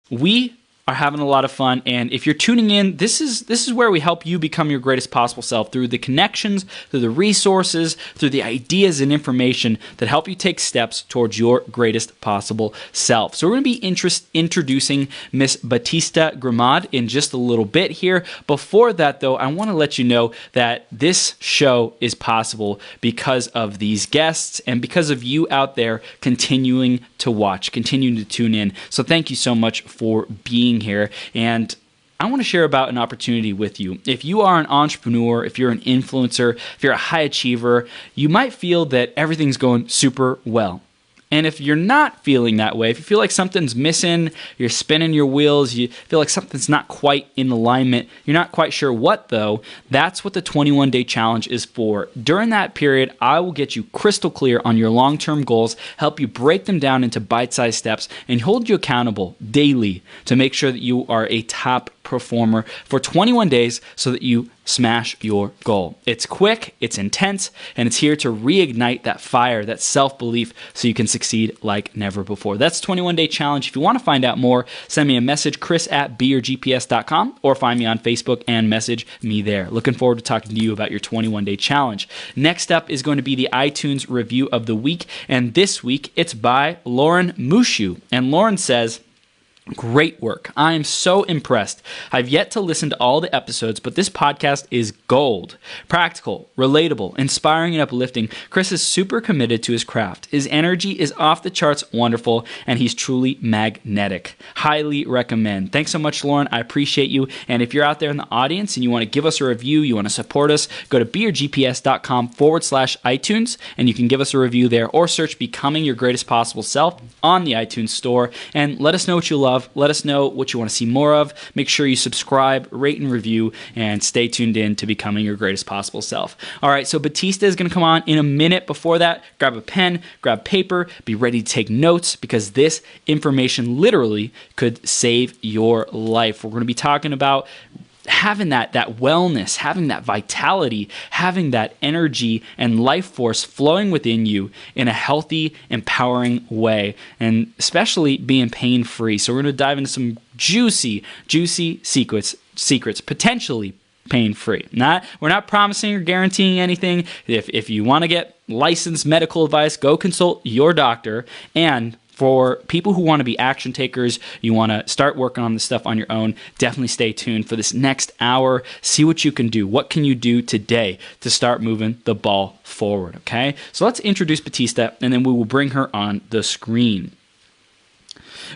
We are having a lot of fun, and if you're tuning in, this is where we help you become your greatest possible self through the connections, through the resources, through the ideas and information that help you take steps towards your greatest possible self. So we're going to be introducing Miss Batista Gremaud in just a little bit here. Before that, though, I want to let you know that this show is possible because of these guests and because of you out there continuing to watch, continuing to tune in. So thank you so much for being here, and I want to share about an opportunity with you. If you are an entrepreneur, if you're an influencer, if you're a high achiever, you might feel that everything's going super well. And if you're not feeling that way, if you feel like something's missing, you're spinning your wheels, you feel like something's not quite in alignment, you're not quite sure what though, that's what the 21-day challenge is for. During that period, I will get you crystal clear on your long-term goals, help you break them down into bite-sized steps, and hold you accountable daily to make sure that you are a top performer for 21 days so that you smash your goal. It's quick, it's intense, and it's here to reignite that fire, that self-belief, so you can succeed like never before. That's 21-day challenge. If you want to find out more, send me a message, chris@beyourgps.com, or find me on Facebook and message me there. Looking forward to talking to you about your 21-day challenge. Next up is going to be the iTunes review of the week, and this week it's by Lauren Mushu. And Lauren says, "Great work. I am so impressed. I've yet to listen to all the episodes, but this podcast is gold. Practical, relatable, inspiring, and uplifting. Chris is super committed to his craft. His energy is off the charts wonderful, and he's truly magnetic. Highly recommend." Thanks so much, Lauren. I appreciate you. And if you're out there in the audience and you want to give us a review, you want to support us, go to beyourgps.com/iTunes, and you can give us a review there, or search Becoming Your Greatest Possible Self on the iTunes store, and let us know what you love. Let us know what you want to see more of. Make sure you subscribe, rate, and review, and stay tuned in to Becoming Your Greatest Possible Self. All right, so Batista is going to come on in a minute. Before that, grab a pen, grab paper, be ready to take notes, because this information literally could save your life. We're going to be talking about having that wellness, having that vitality, having that energy and life force flowing within you in a healthy, empowering way, and especially being pain-free. So we're going to dive into some juicy secrets, potentially pain-free. We're not promising or guaranteeing anything. If you want to get licensed medical advice, go consult your doctor. And for people who want to be action takers, you want to start working on this stuff on your own, definitely stay tuned for this next hour. See what you can do. What can you do today to start moving the ball forward, okay? So let's introduce Batista, and then we will bring her on the screen.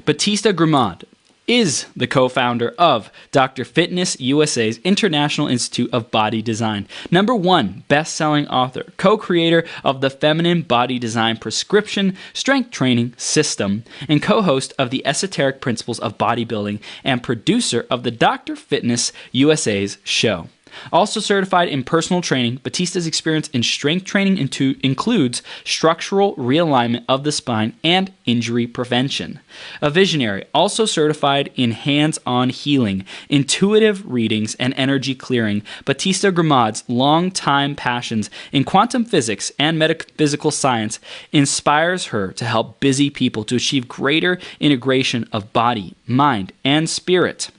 Batista Gremaud is the co-founder of Dr. Fitness USA's International Institute of Body Design, #1 best-selling author, co-creator of the Feminine Body Design Prescription Strength Training System, and co-host of the Esoteric Principles of BodyBuilding, and producer of the Dr. Fitness USA's show. Also certified in personal training, Batista's experience in strength training includes structural realignment of the spine and injury prevention. A visionary, also certified in hands-on healing, intuitive readings, and energy clearing, Batista Gremaud's long-time passions in quantum physics and metaphysical science inspires her to help busy people to achieve greater integration of body, mind, and spirit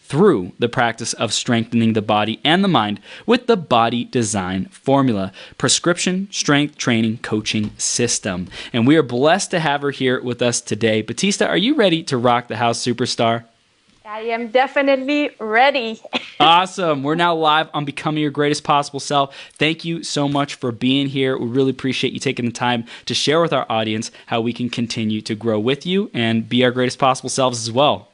through the practice of strengthening the body and the mind with the Body Design Formula, prescription strength training coaching system. And we are blessed to have her here with us today. Batista, are you ready to rock the house, superstar? I am definitely ready. Awesome. We're now live on Becoming Your Greatest Possible Self. Thank you so much for being here. We really appreciate you taking the time to share with our audience how we can continue to grow with you and be our greatest possible selves as well.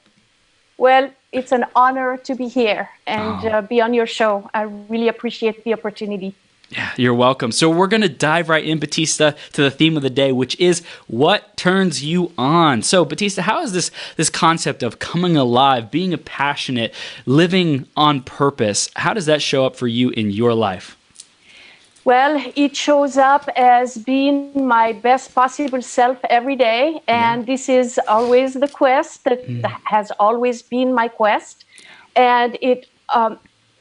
Well, it's an honor to be here and be on your show. I really appreciate the opportunity. Yeah, you're welcome. So we're going to dive right in, Batista, to the theme of the day, which is what turns you on. So, Batista, how is this concept of coming alive, being a passionate, living on purpose, how does that show up for you in your life? Well, it shows up as being my best possible self every day. And this is always the quest that has always been my quest. And it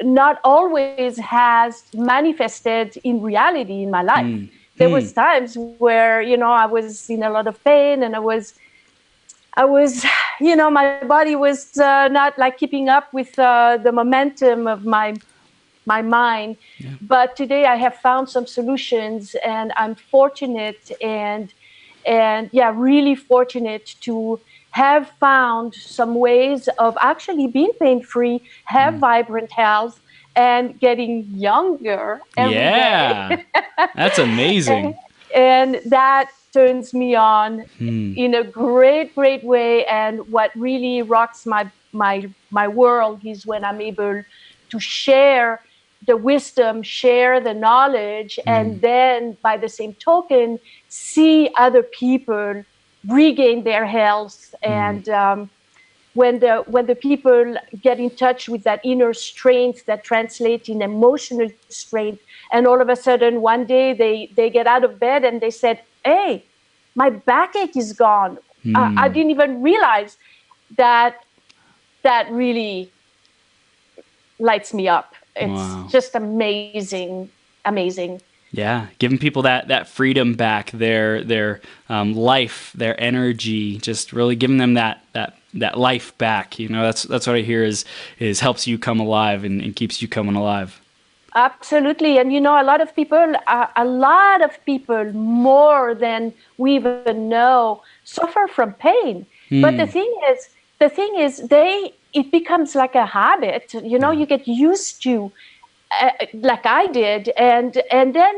not always has manifested in reality in my life. There was times where, I was in a lot of pain and I was I was, my body was not like keeping up with the momentum of my mind. Yeah. But today I have found some solutions, and I'm fortunate and yeah, really fortunate to have found some ways of actually being pain-free, have vibrant health, and getting younger every day. Yeah. That's amazing. And that turns me on Hmm. in a great, great way. And what really rocks my world is when I'm able to share the wisdom, share the knowledge, and then by the same token, see other people regain their health. And when the people get in touch with that inner strength that translates in emotional strength, and all of a sudden one day they get out of bed and they said, hey, my backache is gone. I didn't even realize that. That really lights me up. It's Wow. just amazing, amazing. Yeah, giving people that freedom back, their life, their energy, just really giving them that life back. That's what I hear is helps you come alive and keeps you coming alive. Absolutely. And a lot of people more than we even know suffer from pain. But the thing is it becomes like a habit. You get used to, like I did, and then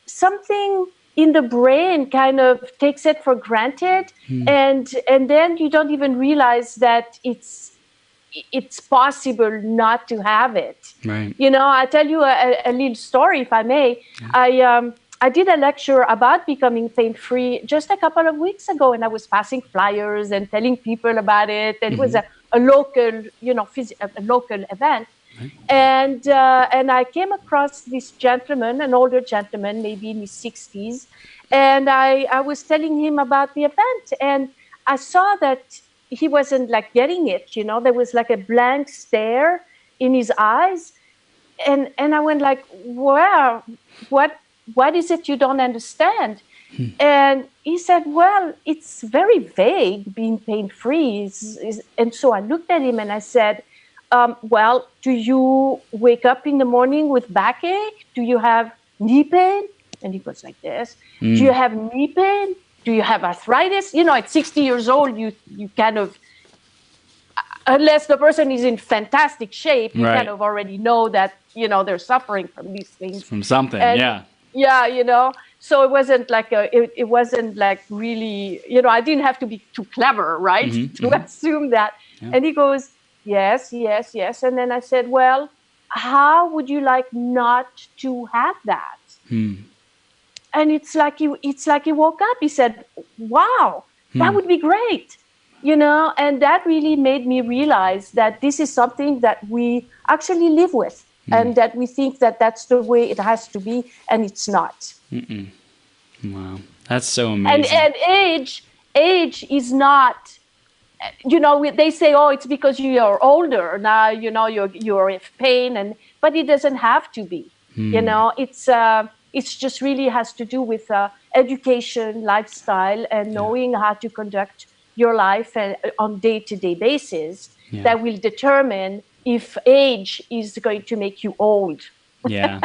something in the brain kind of takes it for granted, and then you don't even realize that it's possible not to have it. Right. I tell you a little story, if I may. Yeah. I did a lecture about becoming pain-free just a couple of weeks ago, and I was passing flyers and telling people about it. And it was a local, a local event. Right. And I came across this gentleman, an older gentleman, maybe in his 60s, and I was telling him about the event, and I saw that he wasn't like getting it. There was like a blank stare in his eyes, and I went like, well, what is it you don't understand? And he said, well, it's very vague, being pain-free. And so I looked at him and I said, well, do you wake up in the morning with backache? Do you have knee pain? And he goes like this. Do you have knee pain? Do you have arthritis? At 60 years old, you kind of, unless the person is in fantastic shape, you kind of already know that, they're suffering from these things. From something, yeah. Yeah, so it wasn't like it wasn't like really, I didn't have to be too clever, right, to assume that. Yeah. And he goes, yes. And then I said, well, how would you like not to have that? And it's like he woke up. He said, wow, that would be great. And that really made me realize that this is something that we actually live with, and that we think that that's the way it has to be, and it's not. Wow, that's so amazing. And age is not, they say, oh, it's because you're older now, you're in pain, but it doesn't have to be. It's just really has to do with education, lifestyle, and knowing how to conduct your life on day-to-day basis that will determine if age is going to make you old. Yeah,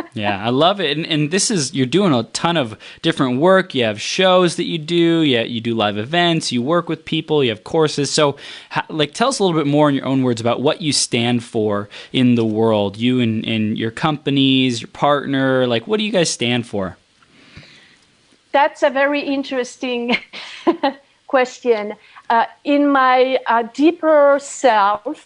I love it. And this is, you're doing a ton of different work. You have shows that you do, you do live events, you work with people, you have courses. So tell us a little bit more in your own words about what you stand for in the world, you and your companies, your partner, what do you guys stand for? That's a very interesting question. In my deeper self,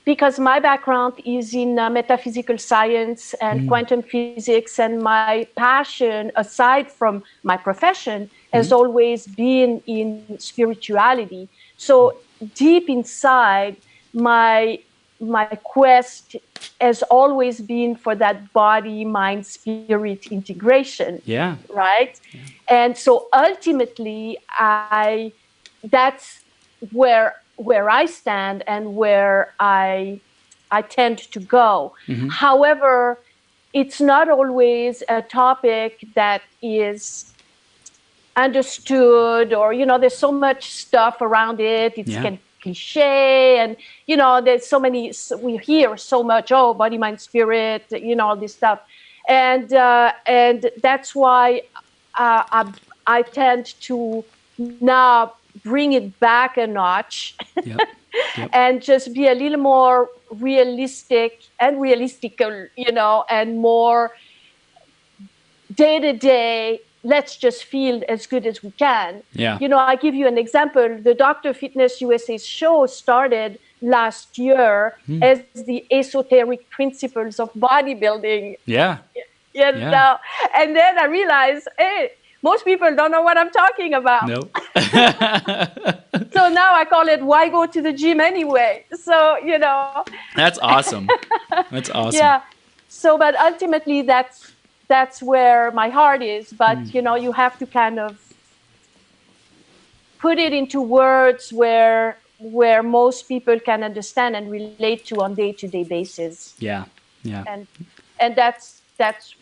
because my background is in metaphysical science and quantum physics, and my passion, aside from my profession, has always been in spirituality. So deep inside, my quest has always been for that body, mind, spirit integration. Yeah. Right? Yeah. And so ultimately, that's where I stand and where I tend to go. However, it's not always a topic that is understood, or there's so much stuff around it. It's kind of cliche, and there's so many. We hear so much. Oh, body, mind, spirit. All this stuff, and that's why I tend to now bring it back a notch. Yep. And just be a little more realistic and realistical, and more day-to-day. Let's just feel as good as we can. Yeah. I give you an example. The Dr. Fitness USA show started last year as the Esoteric Principles of BodyBuilding. Yeah. And then I realized, hey, most people don't know what I'm talking about. Nope. So now I call it, why go to the gym anyway? So, That's awesome. That's awesome. Yeah. So, but ultimately that's where my heart is. But, you have to kind of put it into words where most people can understand and relate to on day-to-day basis. Yeah. Yeah. And that's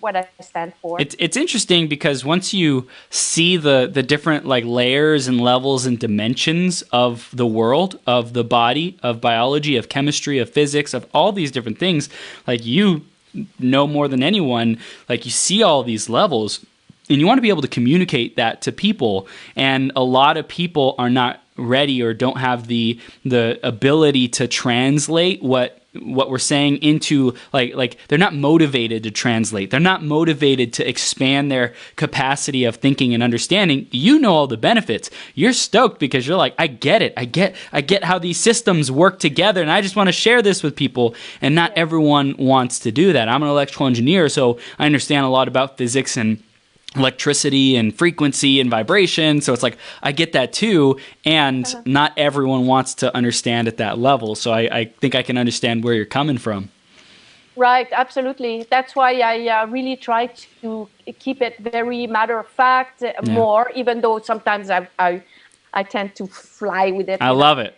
what I stand for. It's interesting because once you see the different like layers and levels and dimensions of the world, of the body, of biology, of chemistry, of physics, of all these different things, like you know more than anyone, like you see all these levels and you want to be able to communicate that to people. And a lot of people are not ready or don't have the ability to translate what we're saying into like they're not motivated to translate. They're not motivated to expand their capacity of thinking and understanding. You know all the benefits. You're stoked because you're like, I get it. I get how these systems work together, and I just want to share this with people. And not everyone wants to do that. I'm an electrical engineer, so I understand a lot about physics and electricity and frequency and vibration. So it's like, I get that too. And not everyone wants to understand at that level. So I think I can understand where you're coming from. Right. Absolutely. That's why I really try to keep it very matter of fact more, even though sometimes I tend to fly with it. I love it.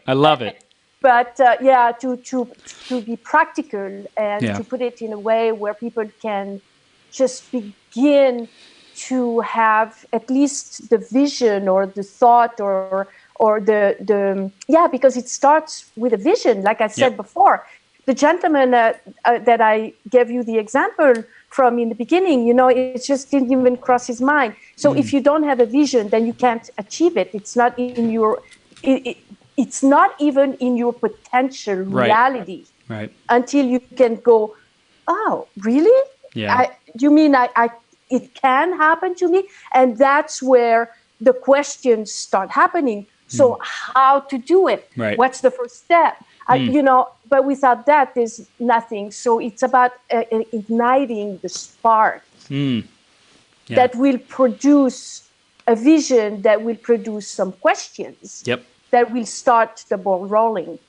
But to be practical and to put it in a way where people can just begin to have at least the vision or the thought or the because it starts with a vision, like I said before. The gentleman that I gave you the example from in the beginning, it just didn't even cross his mind. So if you don't have a vision, then you can't achieve it. It's not in your it's not even in your potential reality until you can go, oh, really? Yeah. You mean it can happen to me? And that's where the questions start happening. So how to do it? Right. What's the first step? But without that, there's nothing. So it's about igniting the spark that will produce a vision, that will produce some questions, that will start the ball rolling,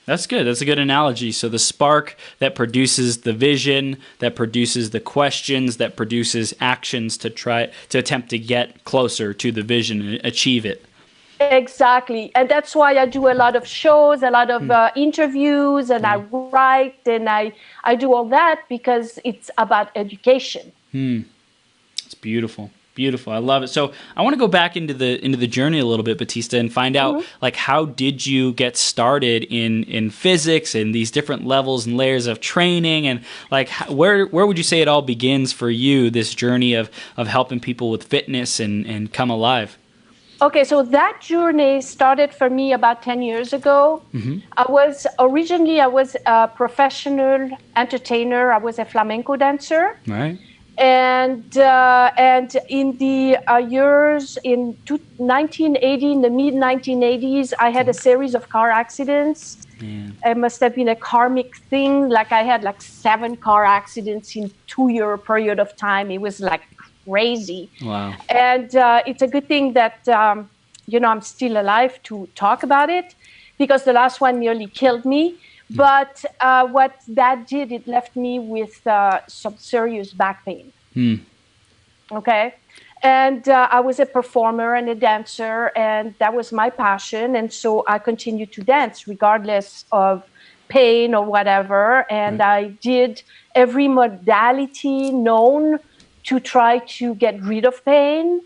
That's good. That's a good analogy. So the spark that produces the vision, that produces the questions, that produces actions to attempt to get closer to the vision and achieve it. Exactly. And that's why I do a lot of shows, a lot of interviews, and I write, and I do all that because it's about education. It's beautiful. Beautiful. I love it. So I want to go back into the journey a little bit, Batista, and find out like how did you get started in physics and these different levels and layers of training, and like where would you say it all begins for you, this journey of helping people with fitness and come alive? Okay, so that journey started for me about 10 years ago. I was a professional entertainer. I was a flamenco dancer. Right. And in the years in 1980, in the mid 1980s, I had a series of car accidents. It must have been a karmic thing. Like I had like 7 car accidents in 2-year period of time. It was like crazy. Wow. And it's a good thing that I'm still alive to talk about it, because the last one nearly killed me. But what that did, it left me with some serious back pain. Okay. And I was a performer and a dancer, and that was my passion. And so I continued to dance regardless of pain or whatever. And I did every modality known to try to get rid of pain.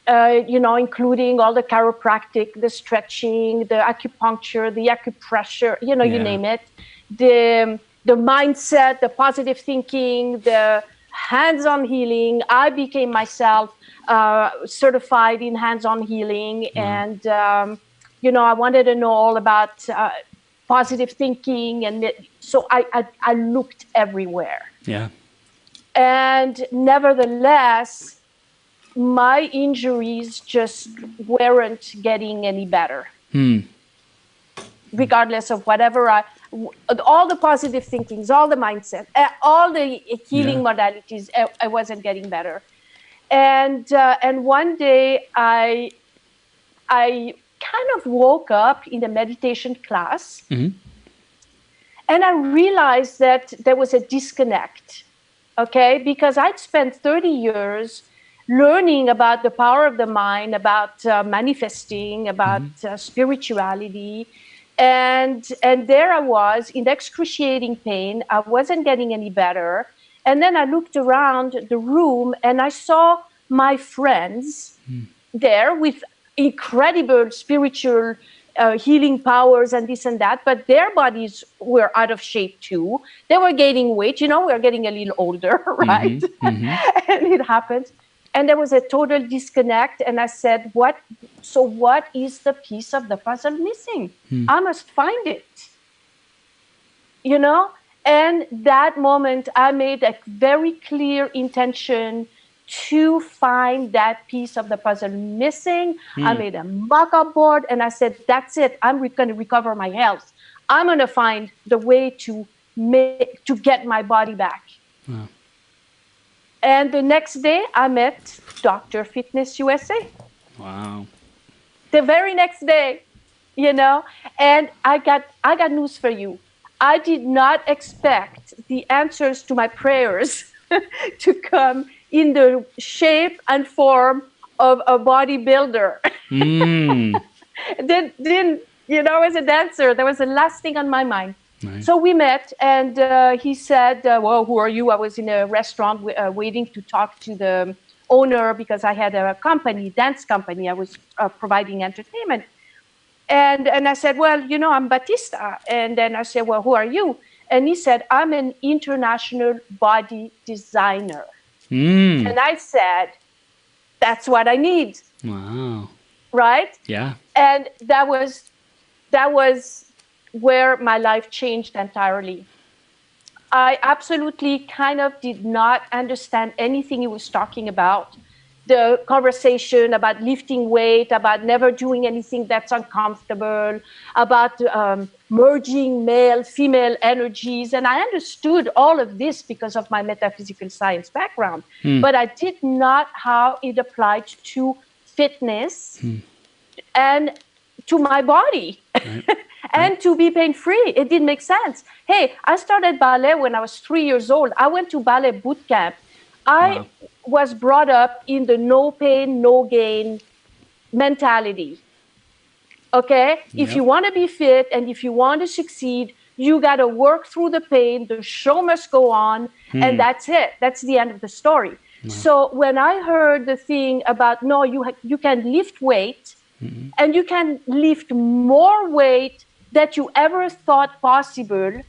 including all the chiropractic, the stretching, the acupuncture, the acupressure, you name it, the mindset, the positive thinking, the hands-on healing. I became myself certified in hands-on healing, and I wanted to know all about positive thinking, and so I looked everywhere. Yeah. And nevertheless, my injuries just weren't getting any better. Regardless of whatever all the positive thinkings, all the mindset, all the healing modalities, I wasn't getting better. And one day I kind of woke up in a meditation class, and I realized that there was a disconnect. Okay, because I'd spent 30 years learning about the power of the mind, about manifesting, about spirituality. And there I was in excruciating pain. I wasn't getting any better. And then I looked around the room and I saw my friends there with incredible spiritual healing powers and this and that, but their bodies were out of shape too. They were gaining weight. We're getting a little older, right? And it happens. And there was a total disconnect. And I said, what is the piece of the puzzle missing? I must find it. And that moment I made a very clear intention to find that piece of the puzzle missing. I made a mock-up board and I said, that's it. I'm going to recover my health. I'm going to find the way to get my body back. Wow. And the next day I met Dr. Fitness USA. Wow. The very next day, and I got news for you. I did not expect the answers to my prayers to come in the shape and form of a bodybuilder. Then, as a dancer, that was the last thing on my mind. Nice. So we met, and he said, well, who are you? I was in a restaurant waiting to talk to the owner because I had a dance company. I was providing entertainment. And I said, well, I'm Batista. And then I said, well, who are you? And he said, I'm an international body designer. And I said, that's what I need. Wow. Right? Yeah. And that was where my life changed entirely. I absolutely kind of did not understand anything he was talking about. The conversation about lifting weight, about never doing anything that's uncomfortable, about merging male, female energies. And I understood all of this because of my metaphysical science background. But I did not how it applied to fitness and to my body. Right. And to be pain-free. It didn't make sense. Hey, I started ballet when I was 3 years old. I went to ballet boot camp. I was brought up in the no pain, no gain mentality. Okay? If you want to be fit and if you want to succeed, you got to work through the pain. The show must go on. And that's it. That's the end of the story. So when I heard the thing about, no, you can lift weight and you can lift more weight that you ever thought possible,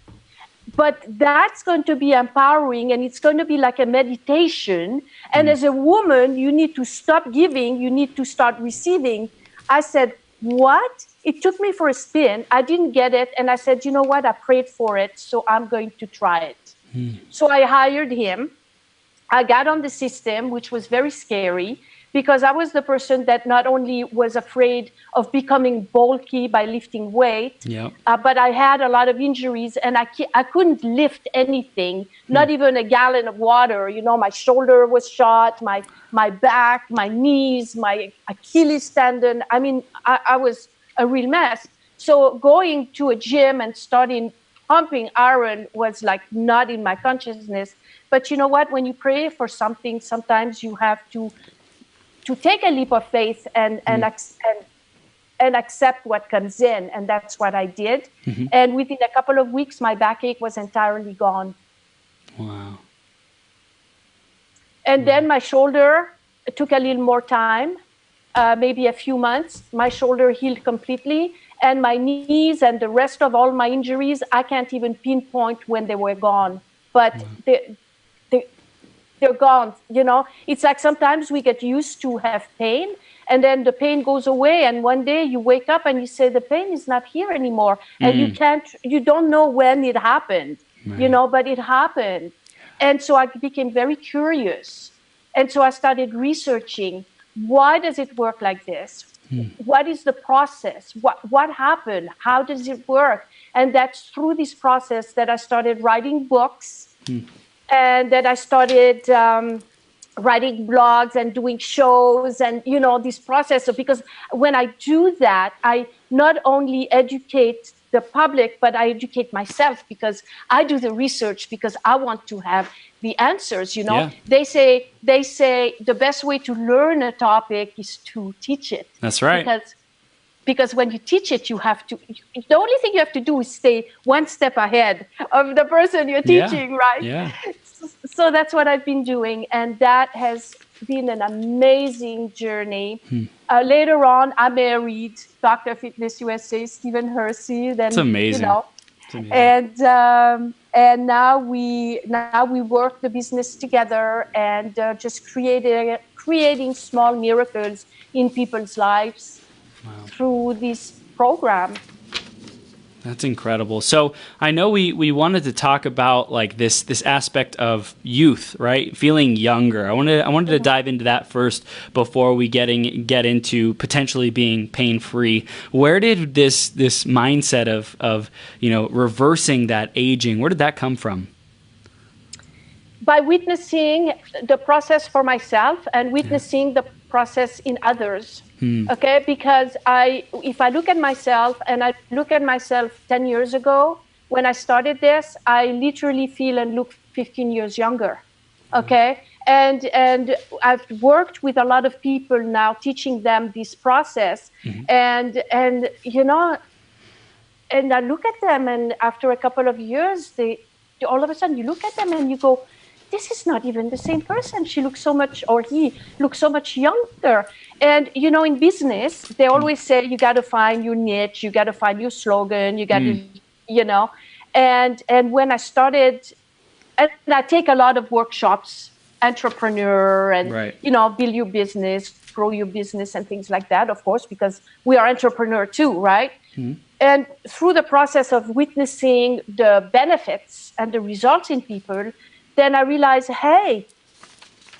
but that's going to be empowering and it's going to be like a meditation. And as a woman, you need to stop giving, you need to start receiving. I said, what? It took me for a spin. I didn't get it. And I said, you know what? I prayed for it, so I'm going to try it. So I hired him. I got on the system, which was very scary, because I was the person that not only was afraid of becoming bulky by lifting weight, but I had a lot of injuries and I couldn't lift anything, not even a gallon of water. My shoulder was shot, my back, my knees, my Achilles tendon. I mean, I was a real mess. So going to a gym and starting pumping iron was like not in my consciousness. But you know what? When you pray for something, sometimes you have to take a leap of faith and accept what comes in. And that's what I did. And within a couple of weeks, my backache was entirely gone. Wow. And then my shoulder took a little more time. maybe a few months, my shoulder healed completely. And my knees and the rest of all my injuries, I can't even pinpoint when they were gone. But they're gone. It's like sometimes we get used to have pain, and then the pain goes away, and one day you wake up and you say the pain is not here anymore, and you don't know when it happened, but it happened. And so I became very curious, and so I started researching, why does it work like this? What is the process? What happened? How does it work? And that's through this process that I started writing books, and that I started writing blogs and doing shows, and this process. Because when I do that, I not only educate the public, but I educate myself, because I do the research, because I want to have the answers. Yeah. They say the best way to learn a topic is to teach it. That's right. Because when you teach it, the only thing you have to do is stay one step ahead of the person you're teaching, right? Yeah. So that's what I've been doing. And that has been an amazing journey. Later on, I married Dr. Fitness USA, Stephen Hersey. That's amazing. It's amazing. And now we work the business together, and just creating small miracles in people's lives. Wow. Through this program. That's incredible. So I know we wanted to talk about like this aspect of youth, right? Feeling younger. I wanted to dive into that first before we get into potentially being pain-free. Where did this mindset of reversing that aging, where did that come from? By witnessing the process for myself and witnessing the process in others. Okay, because if I look at myself, and I look at myself 10 years ago, when I started this, I literally feel and look 15 years younger. Okay, and I've worked with a lot of people now, teaching them this process, and I look at them, and after a couple of years, all of a sudden you look at them and you go, this is not even the same person. She looks so much, or he looks so much younger. And, in business, they always say, you got to find your niche, you got to find your slogan, you got to, and when I started, and I take a lot of workshops, entrepreneur, and, build your business, grow your business, and things like that, of course, because we are entrepreneur too, right? And through the process of witnessing the benefits and the results in people, then I realized, hey,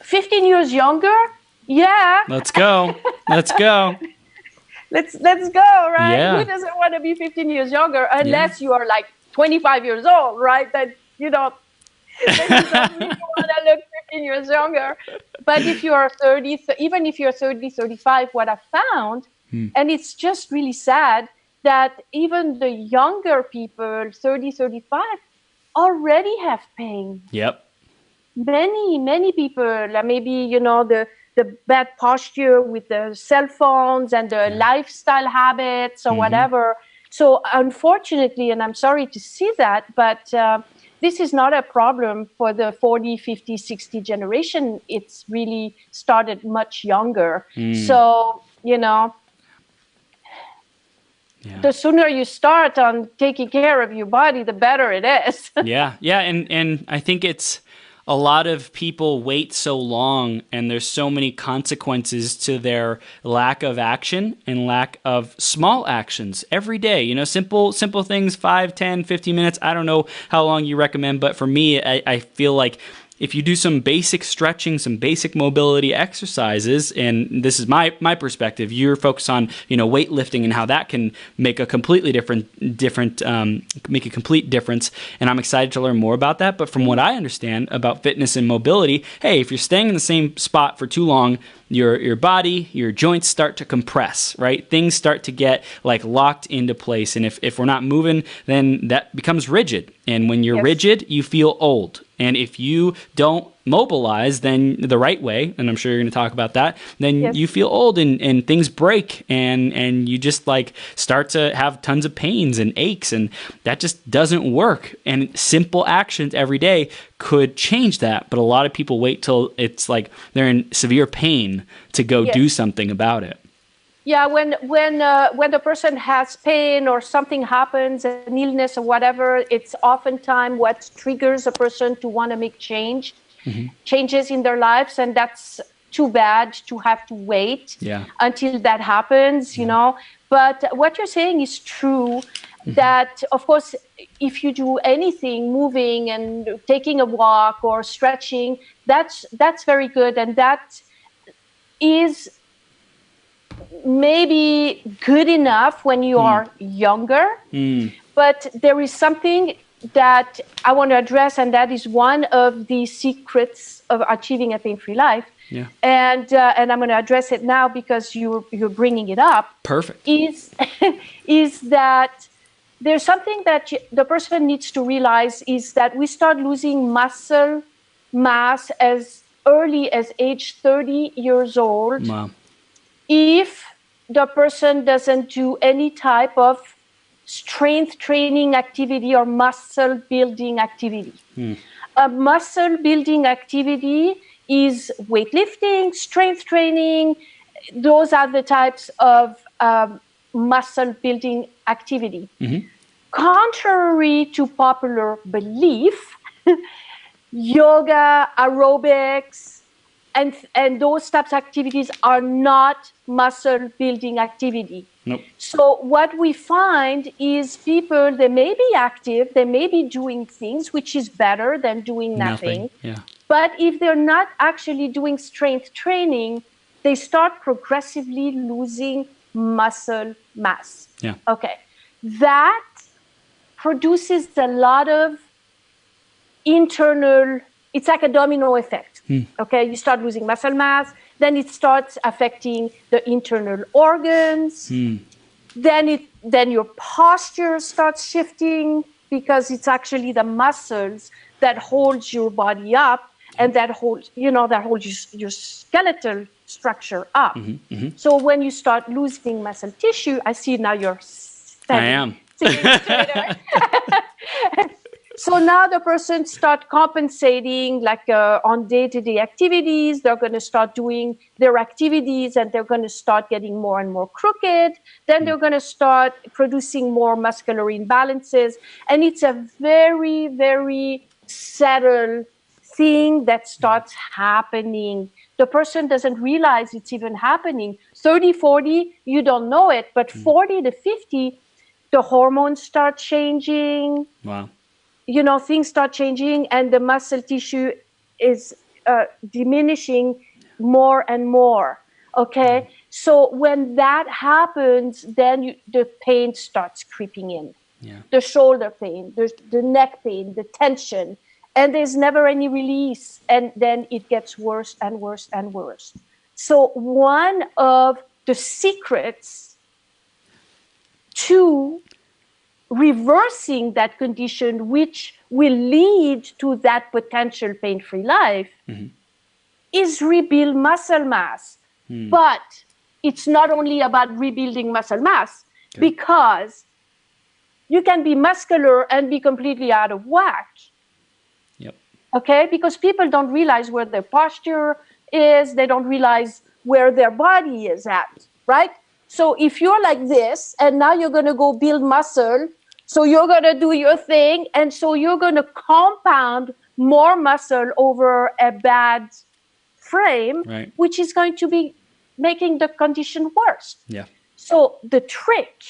15 years younger? Yeah. Let's go. Let's go. Let's go, right? Yeah. Who doesn't want to be 15 years younger unless you are like 25 years old, right? Then you don't really want to look 15 years younger. But if you are 30, even if you're 30, 35, what I found, and it's just really sad, that even the younger people, 30, 35, already have pain. Yep. Many people, maybe, the bad posture with the cell phones and the lifestyle habits or whatever. So unfortunately, and I'm sorry to see that, but this is not a problem for the 40, 50, 60 generation. It's really started much younger. So, the sooner you start on taking care of your body, the better it is. Yeah. And I think it's a lot of people wait so long, and there's so many consequences to their lack of action and lack of small actions every day. Simple things, 5, 10, 15 minutes. I don't know how long you recommend, but for me, I feel like if you do some basic stretching, some basic mobility exercises, and this is my perspective, you're focused on weightlifting and how that can make a completely make a complete difference. And I'm excited to learn more about that. But from what I understand about fitness and mobility, hey, if you're staying in the same spot for too long, your body, your joints start to compress, right? Things start to get like locked into place. And if we're not moving, then that becomes rigid. And when you're rigid, you feel old. And if you don't mobilize then the right way, and I'm sure you're going to talk about that, then you feel old and things break and you just like start to have tons of pains and aches, and that just doesn't work. And simple actions every day could change that. But a lot of people wait till it's like they're in severe pain to go do something about it. Yeah, when the person has pain or something happens, an illness or whatever, it's oftentimes what triggers a person to want to make changes in their lives, and that's too bad to have to wait until that happens, you know. But what you're saying is true. That of course, if you do anything, moving and taking a walk or stretching, that's very good, and that is maybe good enough when you are younger, but there is something that I want to address, and that is one of the secrets of achieving a pain-free life. Yeah. And I'm going to address it now because you're bringing it up. Perfect. Is that there's something that the person needs to realize, is that we start losing muscle mass as early as age 30 years old. Wow. If the person doesn't do any type of strength training activity or muscle building activity. A muscle building activity is weightlifting, strength training. Those are the types of muscle building activity. Contrary to popular belief, yoga, aerobics, and those types of activities are not muscle building activity. Nope. So what we find is people, they may be active, they may be doing things, which is better than doing nothing. Yeah. But if they're not actually doing strength training, they start progressively losing muscle mass. Yeah. Okay. That produces a lot of internal, it's like a domino effect. Okay, you start losing muscle mass, then it starts affecting the internal organs. Then your posture starts shifting, because it's actually the muscles that hold your body up and that hold your skeletal structure up. So when you start losing muscle tissue, I see now you're standing. I am. So now the person start compensating, like on day-to-day activities. They're going to start doing their activities, and they're going to start getting more and more crooked. Then they're going to start producing more muscular imbalances. And it's a very, very subtle thing that starts happening. The person doesn't realize it's even happening. 30, 40, you don't know it. But 40 to 50, the hormones start changing. Wow. You know, things start changing, and the muscle tissue is diminishing more and more. Okay. So when that happens, then the pain starts creeping in. Yeah. The shoulder pain, the neck pain, the tension, and there's never any release. And then it gets worse and worse and worse. So one of the secrets to reversing that condition, which will lead to that potential pain-free life, is rebuild muscle mass. But it's not only about rebuilding muscle mass, because you can be muscular and be completely out of whack. Yep. Okay? Because people don't realize where their posture is. They don't realize where their body is at, right? So if you're like this, and now you're going to go build muscle, so you're going to do your thing, and so you're going to compound more muscle over a bad frame, which is going to be making the condition worse. Yeah. So the trick,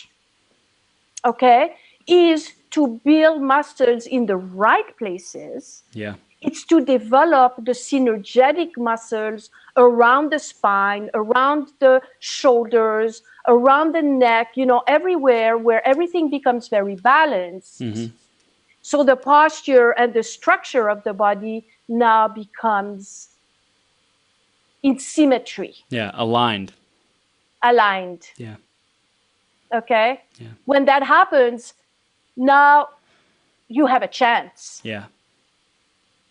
okay, is to build muscles in the right places. Yeah. It's to develop the synergetic muscles around the spine, around the shoulders, around the neck, you know, everywhere where everything becomes very balanced. So the posture and the structure of the body now becomes in symmetry. Yeah, aligned. Yeah. Okay? Yeah. When that happens, now you have a chance. Yeah.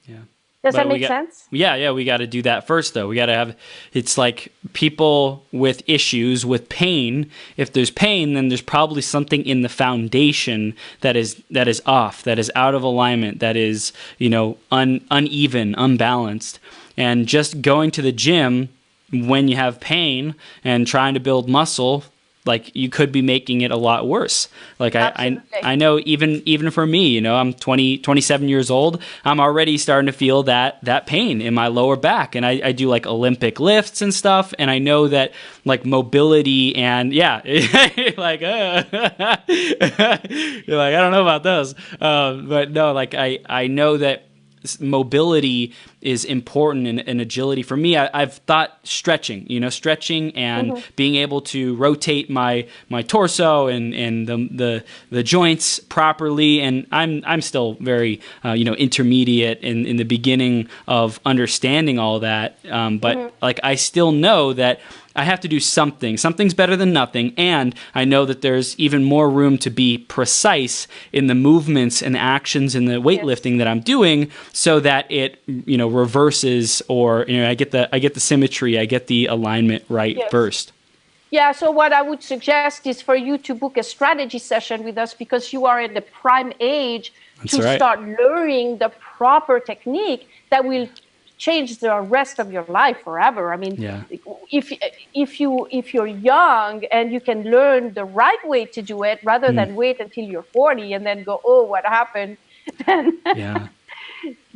Yeah. Does that make sense? Yeah, we got to do that first, though. We got to have, it's like people with issues, with pain. If there's pain, then there's probably something in the foundation that is off, that is out of alignment, that is, you know, uneven, unbalanced. And just going to the gym when you have pain and trying to build muscle, like you could be making it a lot worse. Like I know even for me, you know, I'm 27 years old. I'm already starting to feel that pain in my lower back. And I do like Olympic lifts and stuff. And I know that like mobility and you're like, you're like, I don't know about those. But no, like I know that mobility is important and agility. For me, I've thought stretching and being able to rotate my torso and the joints properly. And I'm still very intermediate in the beginning of understanding all that. But like I still know that I have to do something. Something's better than nothing. And I know that there's even more room to be precise in the movements and actions and the weightlifting that I'm doing, so that it, reverses, or, I get the symmetry, I get the alignment right first. Yeah, so what I would suggest is for you to book a strategy session with us, because you are at the prime age start learning the proper technique that will change the rest of your life forever. I mean, if you're young and you can learn the right way to do it, rather than wait until you're 40 and then go, oh, what happened? Then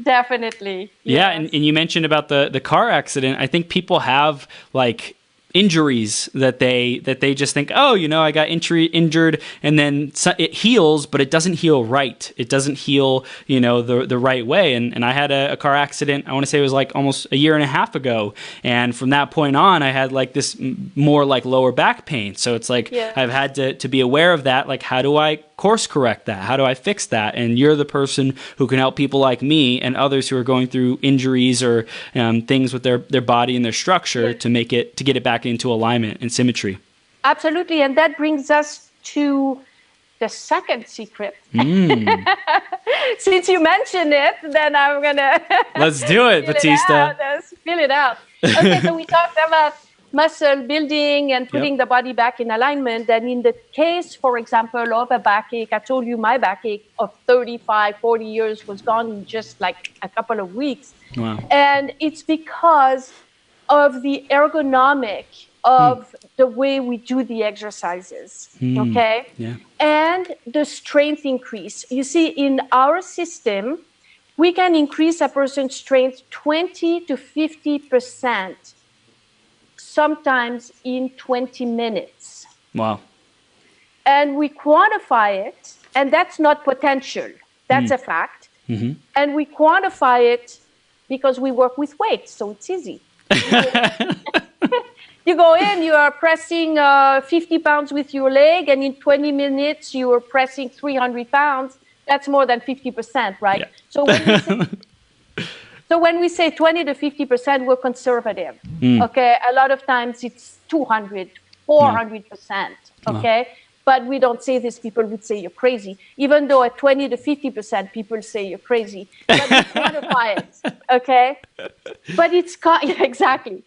definitely. Yeah, and you mentioned about the car accident. I think people have like injuries that they just think, oh, I got injured, and then it heals, but it doesn't heal right. It doesn't heal, the right way. And I had a car accident, I want to say it was like almost a year and a half ago. And from that point on, I had like this more like lower back pain. So it's like, I've had to be aware of that. Like, how do I course correct that? How do I fix that? And you're the person who can help people like me and others who are going through injuries or things with their body and their structure to get it back into alignment and symmetry. Absolutely. And that brings us to the second secret. Since you mentioned it, then I'm gonna let's do it, Batista. Let's fill it out. Okay, so we talked about muscle building and putting the body back in alignment. And in the case, for example, of a backache, I told you my backache of 35, 40 years was gone in just like a couple of weeks. Wow. And it's because of the ergonomic of the way we do the exercises, okay? Yeah. And the strength increase. You see, in our system, we can increase a person's strength 20 to 50%, sometimes in 20 minutes. Wow. And we quantify it, and that's not potential. That's a fact. And we quantify it because we work with weights, so it's easy. You go in, you are pressing 50 pounds with your leg, and in 20 minutes, you are pressing 300 pounds. That's more than 50%, right? Yeah. So when we say 20 to 50%, we're conservative, okay? A lot of times it's 200, 400%, okay? But we don't say this. People would say you're crazy. Even though at 20 to 50%, people say you're crazy. But we quantify it, okay? But it's, exactly.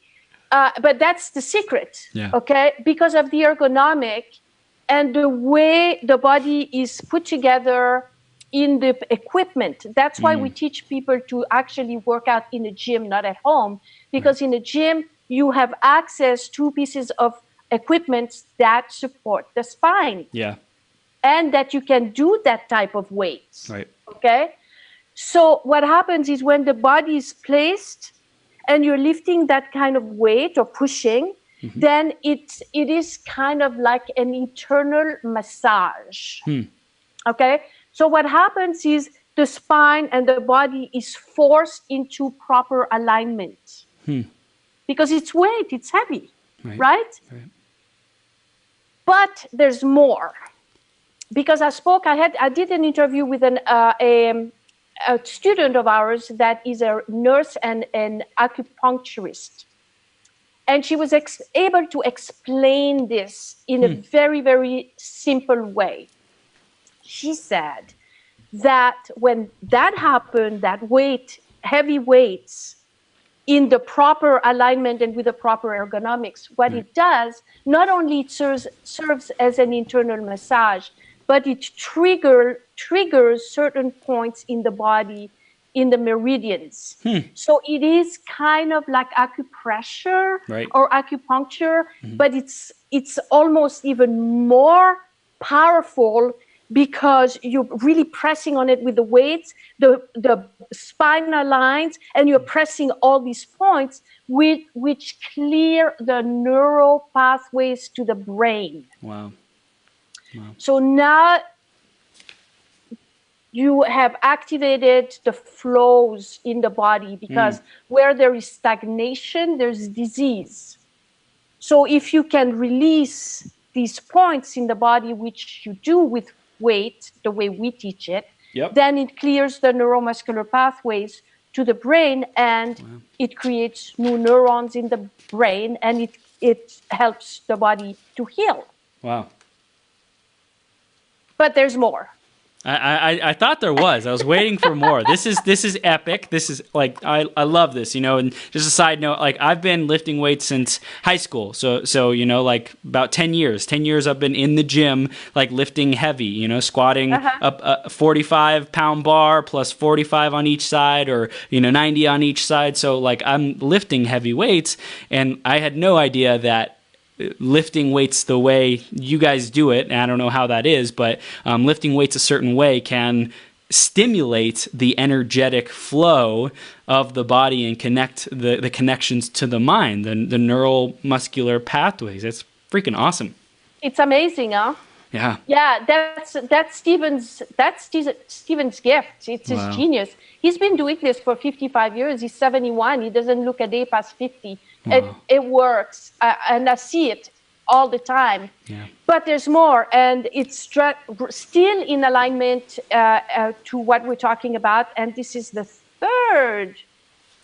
But that's the secret, okay? Because of the ergonomic and the way the body is put together in the equipment. That's why we teach people to actually work out in a gym, not at home. Because in a gym, you have access to pieces of equipment that support the spine. Yeah. And that you can do that type of weights. Right. Okay? So what happens is when the body is placed and you're lifting that kind of weight or pushing, then it is kind of like an internal massage. Okay? So what happens is the spine and the body is forced into proper alignment. Because it's weight, it's heavy, right? But there's more. Because I did an interview with a student of ours that is a nurse and an acupuncturist. And she was able to explain this in a very, very simple way. She said that when that happened, that heavy weights in the proper alignment and with the proper ergonomics, what it does, not only it serves as an internal massage, but it triggers certain points in the body in the meridians. So it is kind of like acupressure or acupuncture, but it's almost even more powerful because you're really pressing on it with the weights, the spinal lines, and you're pressing all these points which clear the neural pathways to the brain. Wow. So now you have activated the flows in the body, because where there is stagnation, there's disease. So if you can release these points in the body, which you do with weight, the way we teach it, then it clears the neuromuscular pathways to the brain, and it creates new neurons in the brain, and it helps the body to heal. Wow. But there's more. I thought there was. I was waiting for more. This is epic. This is like, I love this, and just a side note, like I've been lifting weights since high school. So like about 10 years. 10 years I've been in the gym, like lifting heavy, squatting up a 45-pound bar plus 45 on each side, or 90 on each side. So like I'm lifting heavy weights, and I had no idea that lifting weights the way you guys do it, and I don't know how that is, but lifting weights a certain way can stimulate the energetic flow of the body and connect the connections to the mind, the neural muscular pathways. That's freaking awesome. It's amazing, huh? Yeah. Yeah, that's Steven's gift. It's his genius. He's been doing this for 55 years. He's 71. He doesn't look a day past 50. Wow. It works, and I see it all the time. Yeah. But there's more, and it's still in alignment to what we're talking about. And this is the third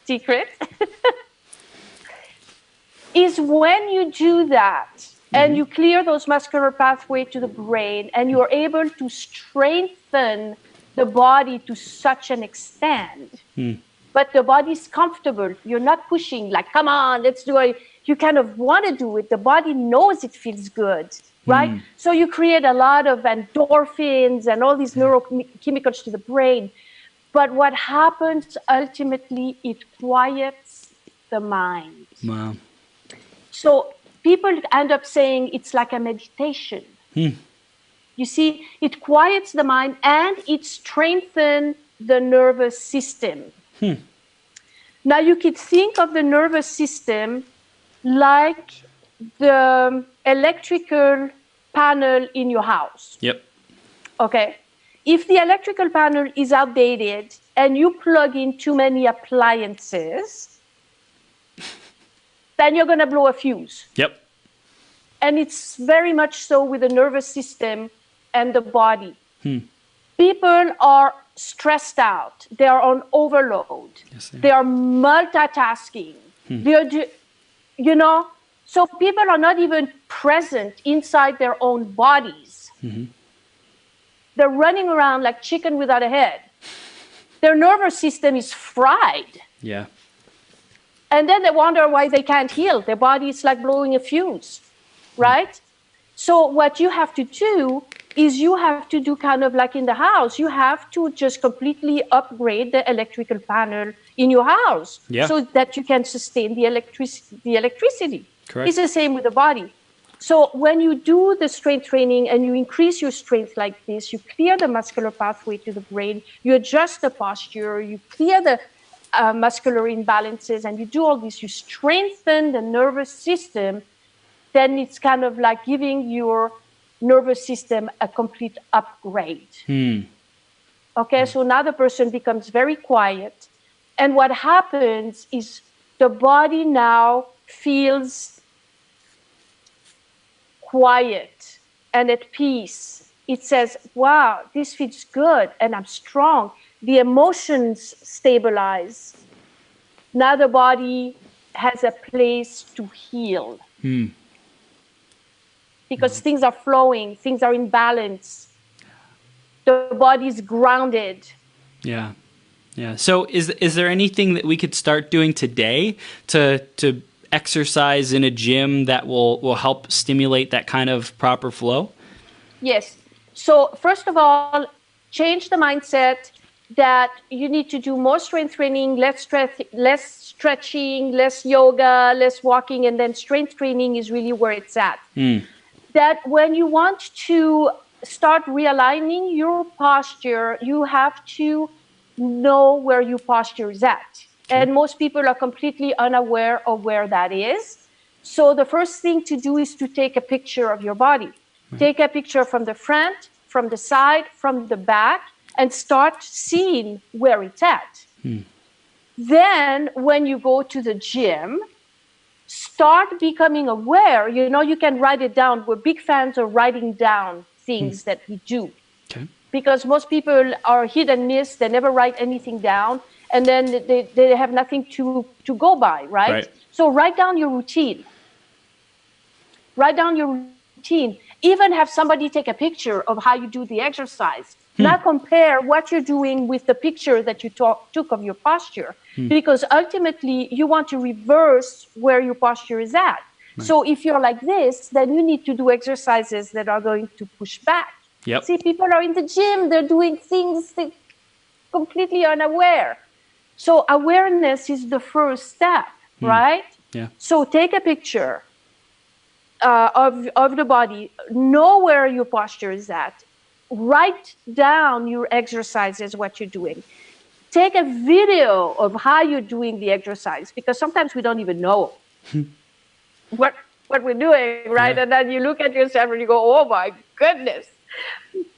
secret, is when you do that, and you clear those muscular pathways to the brain, and you're able to strengthen the body to such an extent. But the body's comfortable. You're not pushing, like, come on, let's do it. You kind of want to do it. The body knows it feels good, right? So you create a lot of endorphins and all these neurochemicals to the brain. But what happens ultimately, it quiets the mind. Wow. So people end up saying it's like a meditation. You see, it quiets the mind, and it strengthens the nervous system. Now you could think of the nervous system like the electrical panel in your house. Yep. Okay. If the electrical panel is outdated and you plug in too many appliances, then you're going to blow a fuse. Yep. And it's very much so with the nervous system and the body. People are stressed out. They are on overload. Yes, they are multitasking. So people are not even present inside their own bodies. They're running around like chicken without a head. Their nervous system is fried. Yeah. And then they wonder why they can't heal. Their body is like blowing a fuse, right? So what you have to do is you have to do kind of like in the house. You have to just completely upgrade the electrical panel in your house so that you can sustain the electricity. Correct. It's the same with the body. So when you do the strength training and you increase your strength like this, you clear the muscular pathway to the brain, you adjust the posture, you clear the muscular imbalances, and you do all this, you strengthen the nervous system, then it's kind of like giving your nervous system a complete upgrade. Okay, so now the person becomes very quiet. And what happens is the body now feels quiet and at peace. It says, wow, this feels good and I'm strong. The emotions stabilize. Now the body has a place to heal. Because things are flowing, things are in balance. The body is grounded. Yeah. Yeah. So is there anything that we could start doing today to exercise in a gym that will help stimulate that kind of proper flow? Yes. So first of all, change the mindset. that you need to do more strength training, less stretching, less yoga, less walking, and then strength training is really where it's at. That when you want to start realigning your posture, you have to know where your posture is at. And most people are completely unaware of where that is. So the first thing to do is to take a picture of your body. Take a picture from the front, from the side, from the back, and start seeing where it's at. Then when you go to the gym, start becoming aware. You know, you can write it down. We're big fans of writing down things that we do. Because most people are hit and miss. They never write anything down. And then they have nothing to go by, right? So write down your routine. Write down your routine. Even have somebody take a picture of how you do the exercise. Now compare what you're doing with the picture that you took of your posture. Because ultimately, you want to reverse where your posture is at. So if you're like this, then you need to do exercises that are going to push back. See, people are in the gym. They're doing things that completely unaware. So awareness is the first step, right? So take a picture of the body. Know where your posture is at. Write down your exercises, what you're doing. Take a video of how you're doing the exercise, because sometimes we don't even know what we're doing, right? And then you look at yourself and you go, oh my goodness,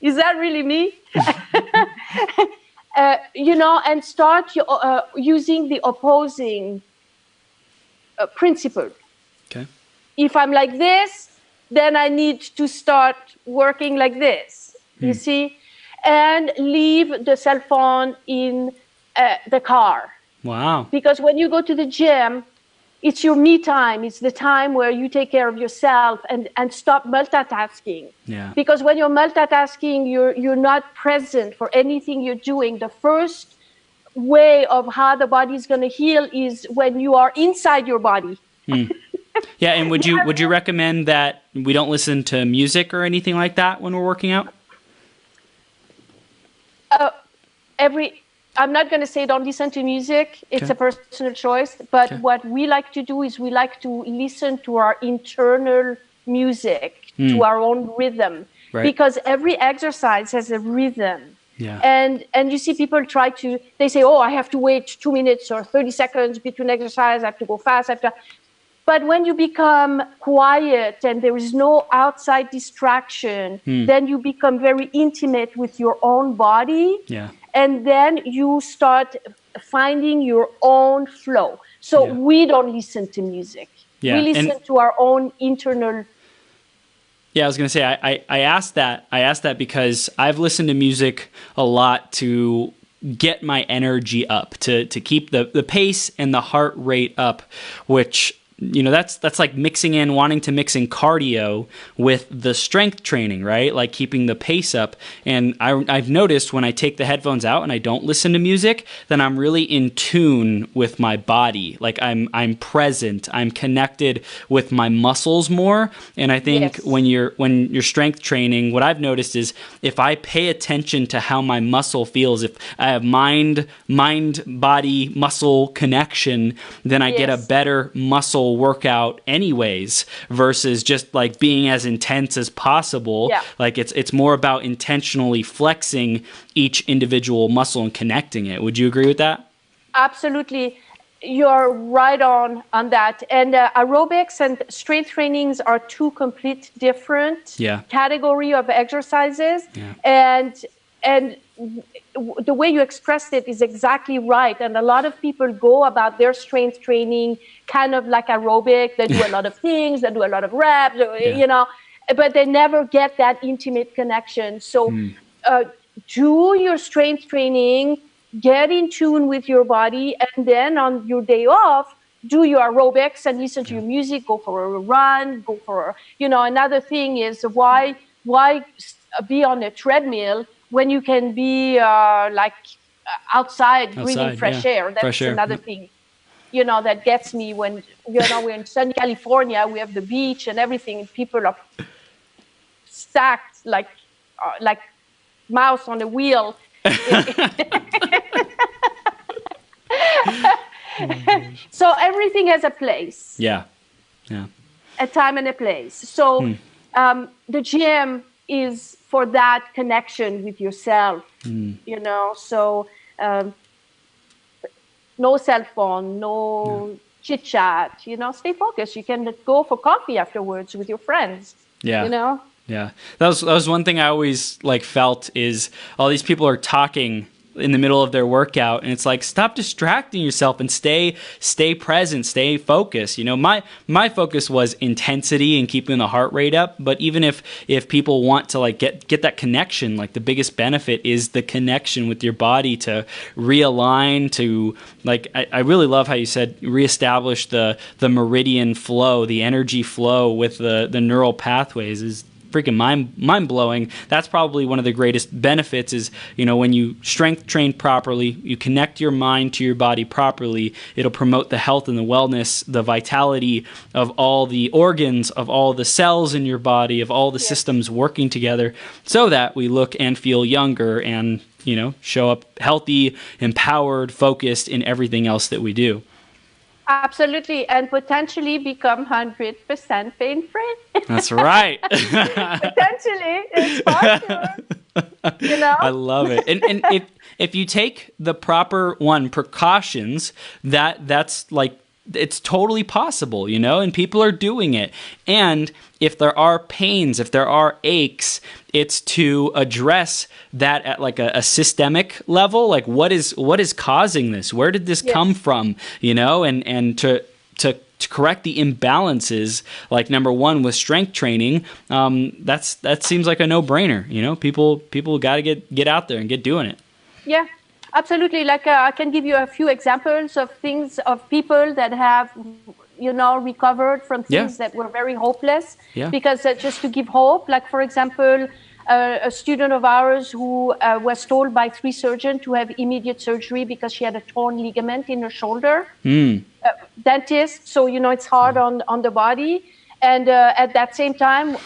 is that really me? You know, and start using the opposing principle. If I'm like this, then I need to start working like this, you see? And leave the cell phone in the car. Because when you go to the gym, it's your me time. It's the time where you take care of yourself and stop multitasking. Because when you're multitasking, you're not present for anything you're doing. The first way of how the body is going to heal is when you are inside your body. And would you recommend that we don't listen to music or anything like that when we're working out? I'm not going to say don't listen to music. It's a personal choice. But what we like to do is we like to listen to our internal music, to our own rhythm. Because every exercise has a rhythm. And you see people they say, oh, I have to wait 2 minutes or 30 seconds between exercise. I have to go fast. But when you become quiet and there is no outside distraction, then you become very intimate with your own body. And then you start finding your own flow. So we don't listen to music. We listen to our own internal. I was going to say, I asked that because I've listened to music a lot to get my energy up, to keep the pace and the heart rate up, which, you know, that's like wanting to mix in cardio with the strength training, right? Like keeping the pace up. And I've noticed when I take the headphones out and I don't listen to music, then I'm really in tune with my body. Like I'm present, I'm connected with my muscles more. And I think when you're strength training, what I've noticed is if I pay attention to how my muscle feels, if I have mind body muscle connection, then I get a better muscle workout anyways, versus just like being as intense as possible. Like it's more about intentionally flexing each individual muscle and connecting it. Would you agree with that? Absolutely. You're right on that. And aerobics and strength trainings are two complete different category of exercises. And the way you expressed it is exactly right. And a lot of people go about their strength training kind of like aerobic. They do a lot of things, they do a lot of reps, you know, but they never get that intimate connection. So do your strength training, get in tune with your body, and then on your day off, do your aerobics and listen to your music, go for a run, another thing is why be on a treadmill when you can be outside breathing fresh air. That's another thing, that gets me when, we're in sunny California, we have the beach and everything, and people are stacked like mouse on a wheel. So everything has a place. Yeah. Yeah. A time and a place. So the gym is for that connection with yourself, you know. So no cell phone, no chit chat, you know, stay focused. You can go for coffee afterwards with your friends, Yeah. you know. Yeah. That was one thing I always like felt is all these people are talking in the middle of their workout, and it's like, stop distracting yourself and stay present, stay focused. You know, my focus was intensity and keeping the heart rate up, but even if people want to like get that connection, like the biggest benefit is the connection with your body to realign, to like I really love how you said reestablish the meridian flow, the energy flow with the neural pathways is freaking mind blowing. That's probably one of the greatest benefits is, you know, when you strength train properly, you connect your mind to your body properly, it'll promote the health and the wellness, the vitality of all the organs, of all the cells in your body, of all the systems working together so that we look and feel younger and, you know, show up healthy, empowered, focused in everything else that we do. Absolutely, and potentially become 100% pain-free. That's right. Potentially, it's possible. You know, I love it. And if you take the proper precautions, that's like it's totally possible, you know, and people are doing it. And if there are pains, if there are aches, it's to address that at like a systemic level. Like what is causing this? Where did this come from? You know, and to correct the imbalances, like number one with strength training, that seems like a no-brainer. You know, people got to get out there and get doing it. Yeah. Absolutely. Like I can give you a few examples of things of people that have, you know, recovered from things that were very hopeless. Yeah. Because just to give hope, like for example, a student of ours who was told by 3 surgeons to have immediate surgery because she had a torn ligament in her shoulder. Dentist, so you know it's hard on the body, and at that same time.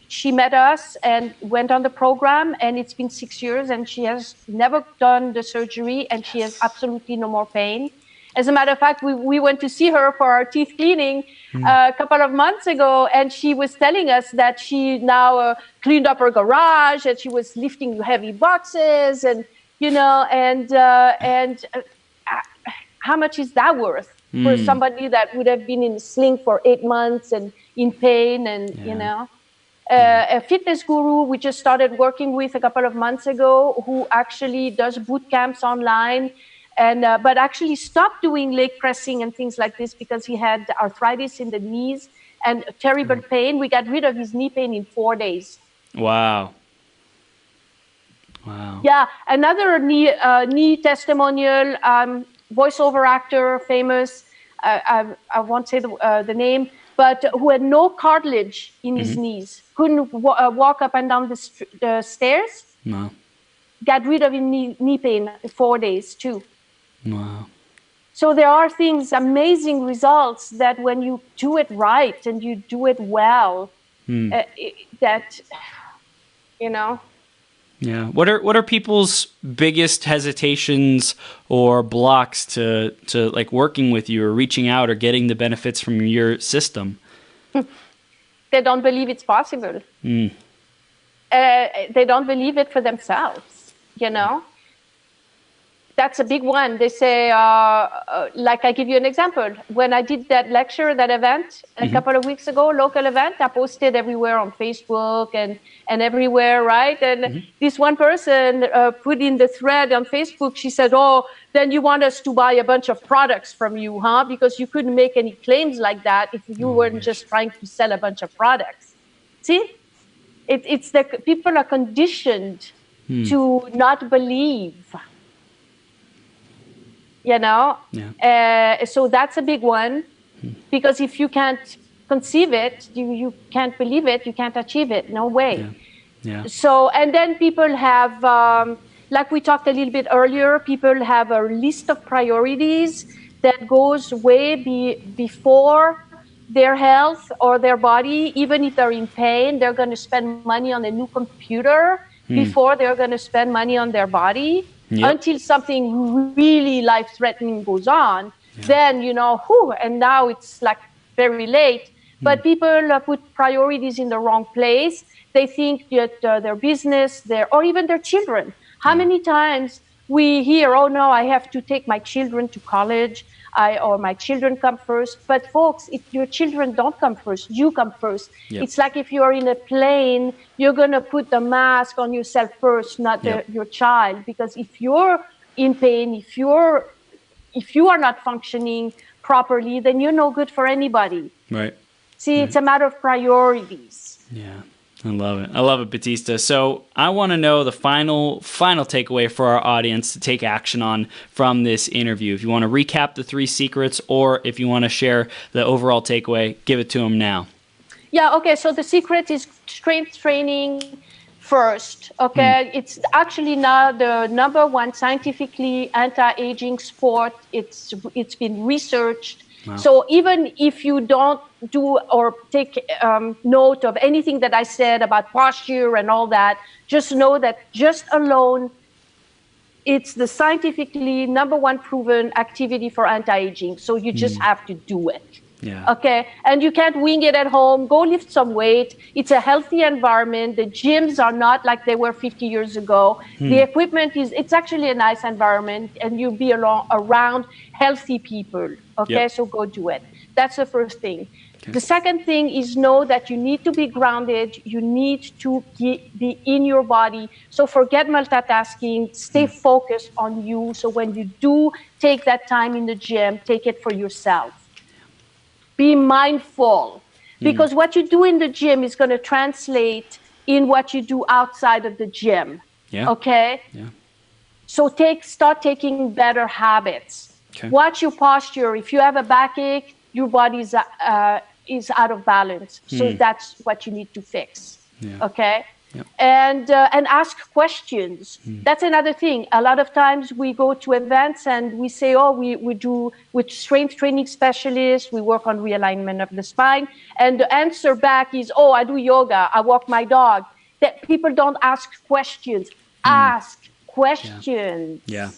She met us and went on the program, and it's been 6 years, and she has never done the surgery, and she has absolutely no more pain. As a matter of fact, we went to see her for our teeth cleaning a couple of months ago, and she was telling us that she now cleaned up her garage, and she was lifting heavy boxes, and you know, and how much is that worth for somebody that would have been in a sling for 8 months and in pain, and you know. A fitness guru we just started working with a couple of months ago who actually does boot camps online, and but actually stopped doing leg pressing and things like this because he had arthritis in the knees and terrible pain. We got rid of his knee pain in 4 days. Wow. Wow. Yeah, another knee testimonial, voiceover actor, famous, I won't say the name, but who had no cartilage in his knees, couldn't walk up and down the stairs. No. Got rid of his knee pain in 4 days too. Wow. So there are things, amazing results that when you do it right and you do it well, that, you know. Yeah. What are people's biggest hesitations or blocks to like working with you or reaching out or getting the benefits from your system? They don't believe it's possible. They don't believe it for themselves, you know. That's a big one. They say, like I give you an example. When I did that lecture, that event a couple of weeks ago, local event, I posted everywhere on Facebook and everywhere, right? And this one person put in the thread on Facebook, she said, oh, then you want us to buy a bunch of products from you, huh? Because you couldn't make any claims like that if you weren't just trying to sell a bunch of products. See? It's the people are conditioned to not believe. You know, so that's a big one, because if you can't conceive it, you can't believe it, you can't achieve it. No way. Yeah. So, and then people have, like we talked a little bit earlier, people have a list of priorities that goes way before their health or their body. Even if they're in pain, they're going to spend money on a new computer before they're going to spend money on their body. Yep. Until something really life-threatening goes on, then, and now it's like very late. But people put priorities in the wrong place. They think that their business, or even their children. How many times we hear, oh no, I have to take my children to college, or my children come first. But folks, if your children don't come first, you come first. Yep. It's like if you're in a plane, you're going to put the mask on yourself first, not your child. Because if you're in pain, if you are not functioning properly, then you're no good for anybody. Right. See, it's a matter of priorities. Yeah. I love it. I love it, Batista. So I want to know the final takeaway for our audience to take action on from this interview. If you want to recap the 3 secrets, or if you want to share the overall takeaway, give it to them now. Yeah, okay. So the secret is strength training first. Okay. It's actually now the #1 scientifically anti-aging sport. It's been researched. Wow. So even if you don't do or take note of anything that I said about posture and all that, just know that just alone, it's the scientifically #1 proven activity for anti-aging. So you just have to do it. Yeah. Okay. And you can't wing it at home. Go lift some weight. It's a healthy environment. The gyms are not like they were 50 years ago. The equipment it's actually a nice environment, and you'll be around healthy people. Okay. Yep. So go do it. That's the first thing. Okay. The second thing is know that you need to be grounded. You need to be in your body. So forget multitasking. Stay focused on you. So when you do take that time in the gym, take it for yourself. Be mindful, because what you do in the gym is going to translate in what you do outside of the gym. Yeah. Okay? Yeah. So start taking better habits. Okay. Watch your posture. If you have a backache, your body is out of balance. So that's what you need to fix. Yeah. Okay? Yep. And ask questions. That's another thing. A lot of times we go to events and we say, oh, we do with strength training specialists, we work on realignment of the spine. And the answer back is, oh, I do yoga, I walk my dog. That people don't ask questions. Ask questions. Yeah.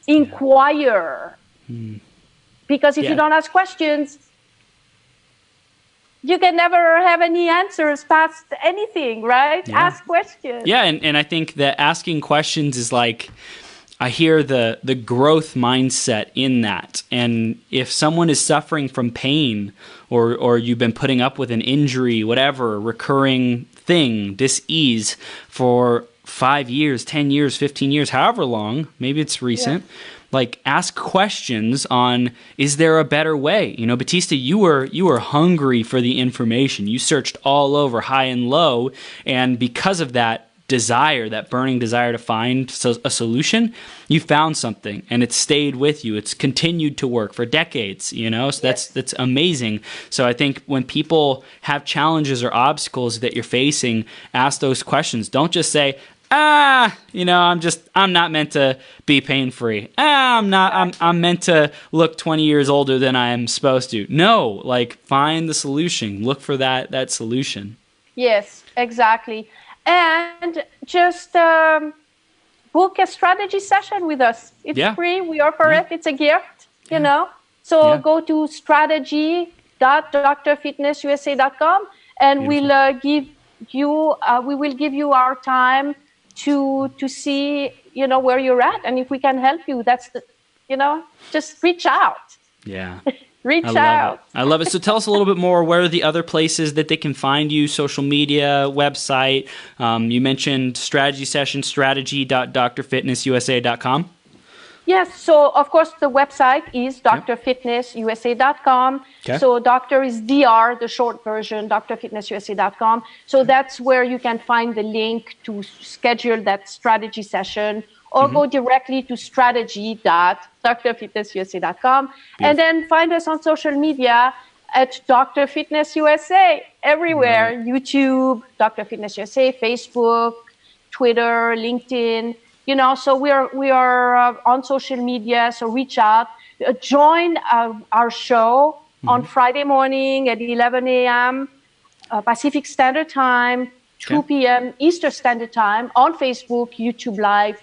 Inquire. Because if you don't ask questions, you can never have any answers past anything, right? Yeah. Ask questions. Yeah, and I think that asking questions is like, I hear the growth mindset in that. And if someone is suffering from pain, or you've been putting up with an injury, whatever, recurring thing, dis-ease for 5 years, 10 years, 15 years, however long, maybe it's recent, like ask questions on, is there a better way? You know, Batista, you were hungry for the information. You searched all over, high and low, and because of that desire, that burning desire to find a solution, you found something, and it stayed with you. It's continued to work for decades, you know? So that's amazing. So I think when people have challenges or obstacles that you're facing, ask those questions. Don't just say, I'm not meant to be pain-free. I'm meant to look 20 years older than I am supposed to. No, like find the solution. Look for that solution. Yes, exactly. And just book a strategy session with us. It's free. We offer it. It's a gift, you know. So go to strategy.drfitnessusa.com and we'll give you our time to see, you know, where you're at, and if we can help you, that's just reach out. Yeah. Reach out. I love it. So tell us a little bit more. Where are the other places that they can find you? Social media, website. You mentioned strategy session, strategy.drfitnessusa.com. Yes. So, of course, the website is drfitnessusa.com. Okay. So doctor is DR, the short version, drfitnessusa.com. So that's where you can find the link to schedule that strategy session, or go directly to strategy.drfitnessusa.com. And then find us on social media at Dr. Fitness USA, everywhere. YouTube, Dr. Fitness USA, Facebook, Twitter, LinkedIn. You know, so we are on social media, so reach out. Join our show on Friday morning at 11 a.m. Pacific Standard Time 2 p.m. Eastern Standard Time on Facebook, YouTube Live,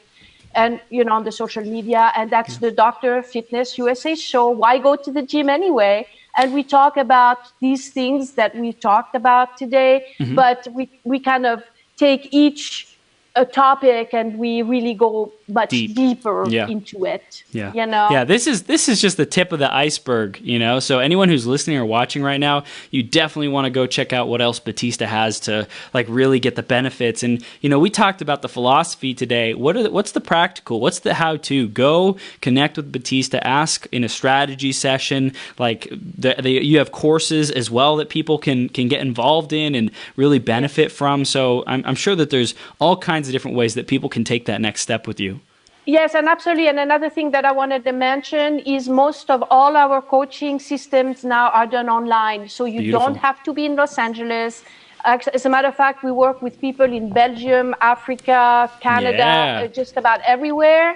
and on the social media. And that's the Dr. Fitness USA show. Why go to the gym anyway? And we talk about these things that we talked about today, but we kind of take each a topic and we really go much deeper into it. Yeah, this is just the tip of the iceberg, So anyone who's listening or watching right now, you definitely want to go check out what else Batista has to really get the benefits. And we talked about the philosophy today. What's the practical? What's the how-to? Go connect with Batista. Ask in a strategy session. You have courses as well that people can get involved in and really benefit from. So I'm sure that there's all kinds of different ways that people can take that next step with you. Yes, and absolutely. And another thing that I wanted to mention is most of all our coaching systems now are done online. So you don't have to be in Los Angeles. As a matter of fact, we work with people in Belgium, Africa, Canada, just about everywhere.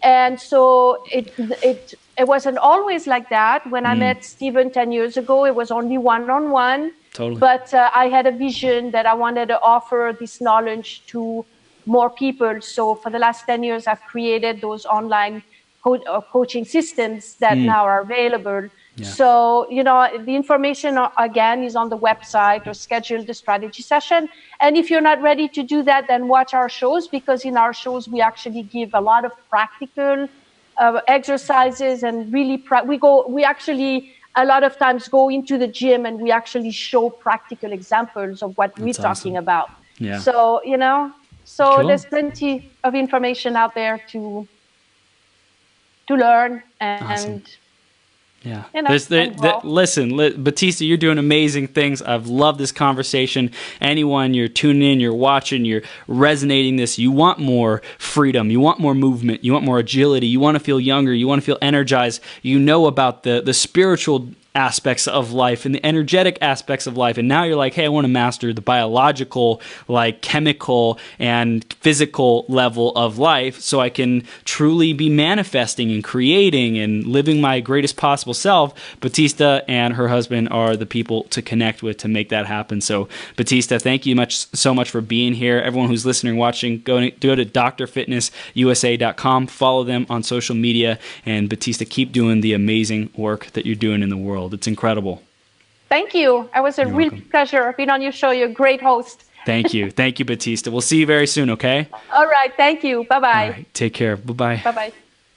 And so it wasn't always like that. When I met Stephen 10 years ago, it was only one-on-one. Totally. But I had a vision that I wanted to offer this knowledge to more people. So for the last 10 years, I've created those online coaching systems that now are available. Yeah. So, the information, again, is on the website, or schedule the strategy session. And if you're not ready to do that, then watch our shows, because in our shows, we actually give a lot of practical exercises, and really, we actually a lot of times go into the gym and we actually show practical examples of what we're talking about. Yeah. So, cool. There's plenty of information out there to learn and yeah. Listen, Batista, you're doing amazing things. I've loved this conversation. Anyone, you're tuning in, you're watching, you're resonating this. You want more freedom. You want more movement. You want more agility. You want to feel younger. You want to feel energized. You know about the spiritual aspects of life and the energetic aspects of life, and now you're like, hey, I want to master the biological, chemical and physical level of life, so I can truly be manifesting and creating and living my greatest possible self. Batista and her husband are the people to connect with to make that happen. So Batista, thank you so much for being here. Everyone who's listening and watching, go to drfitnessusa.com, follow them on social media, and Batista, keep doing the amazing work that you're doing in the world. It's incredible. Thank you. It was a real pleasure being on your show. You're a great host. Thank you. Thank you, Batista. We'll see you very soon, okay? All right. Thank you. Bye-bye. All right. Take care. Bye-bye. Bye-bye.